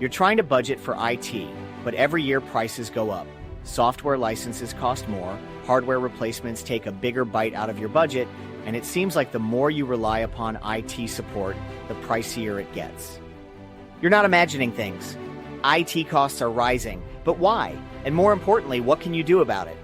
You're trying to budget for IT, but every year prices go up. Software licenses cost more, hardware replacements take a bigger bite out of your budget, and it seems like the more you rely upon IT support, the pricier it gets. You're not imagining things. IT costs are rising, but why? And more importantly, what can you do about it?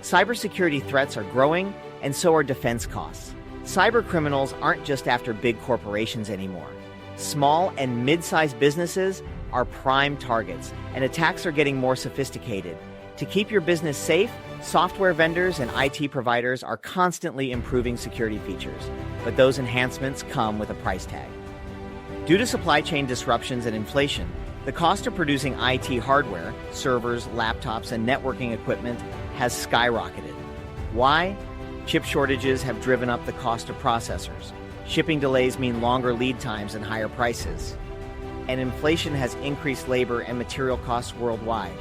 Cybersecurity threats are growing, and so are defense costs. Cyber criminals aren't just after big corporations anymore. Small and mid-sized businesses are prime targets, and attacks are getting more sophisticated. To keep your business safe, software vendors and IT providers are constantly improving security features, but those enhancements come with a price tag. Due to supply chain disruptions and inflation, the cost of producing IT hardware, servers, laptops, and networking equipment has skyrocketed. Why? Chip shortages have driven up the cost of processors. Shipping delays mean longer lead times and higher prices. And inflation has increased labor and material costs worldwide.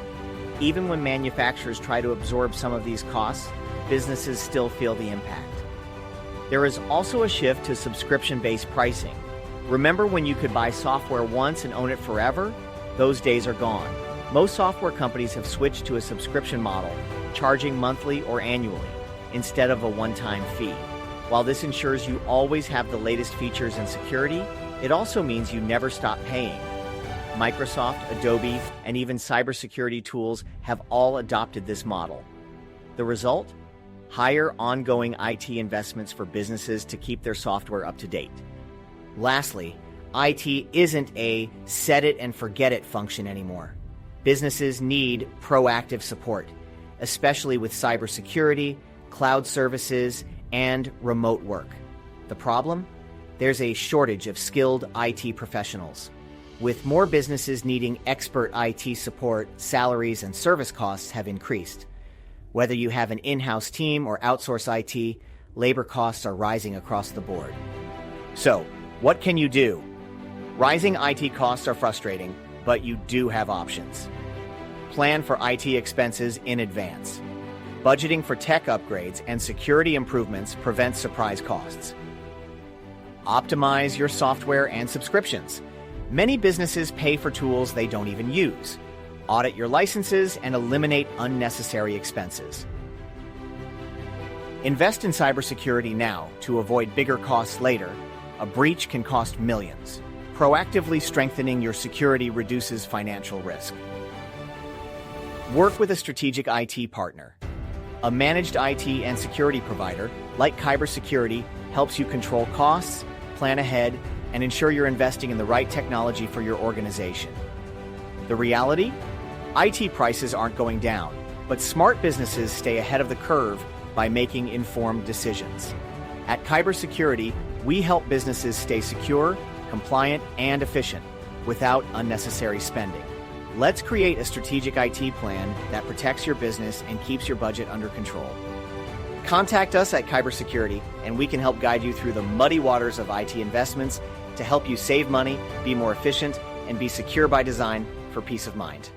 Even when manufacturers try to absorb some of these costs, businesses still feel the impact. There is also a shift to subscription-based pricing. Remember when you could buy software once and own it forever? Those days are gone. Most software companies have switched to a subscription model, charging monthly or annually, instead of a one-time fee. While this ensures you always have the latest features and security, it also means you never stop paying. Microsoft, Adobe, and even cybersecurity tools have all adopted this model. The result? Higher ongoing IT investments for businesses to keep their software up to date. Lastly, IT isn't a set-it-and-forget-it function anymore. Businesses need proactive support, especially with cybersecurity, cloud services, and remote work. The problem? There's a shortage of skilled IT professionals. With more businesses needing expert IT support, salaries and service costs have increased. Whether you have an in-house team or outsource IT, labor costs are rising across the board. So, what can you do? Rising IT costs are frustrating, but you do have options. Plan for IT expenses in advance. Budgeting for tech upgrades and security improvements prevents surprise costs. Optimize your software and subscriptions. Many businesses pay for tools they don't even use. Audit your licenses and eliminate unnecessary expenses. Invest in cybersecurity now to avoid bigger costs later. A breach can cost millions. Proactively strengthening your security reduces financial risk. Work with a strategic IT partner. A managed IT and security provider, like Kyber Security, helps you control costs, plan ahead, and ensure you're investing in the right technology for your organization. The reality? IT prices aren't going down, but smart businesses stay ahead of the curve by making informed decisions. At Kyber Security, we help businesses stay secure, compliant, and efficient without unnecessary spending. Let's create a strategic IT plan that protects your business and keeps your budget under control. Contact us at Kyber Security, and we can help guide you through the muddy waters of IT investments to help you save money, be more efficient, and be secure by design for peace of mind.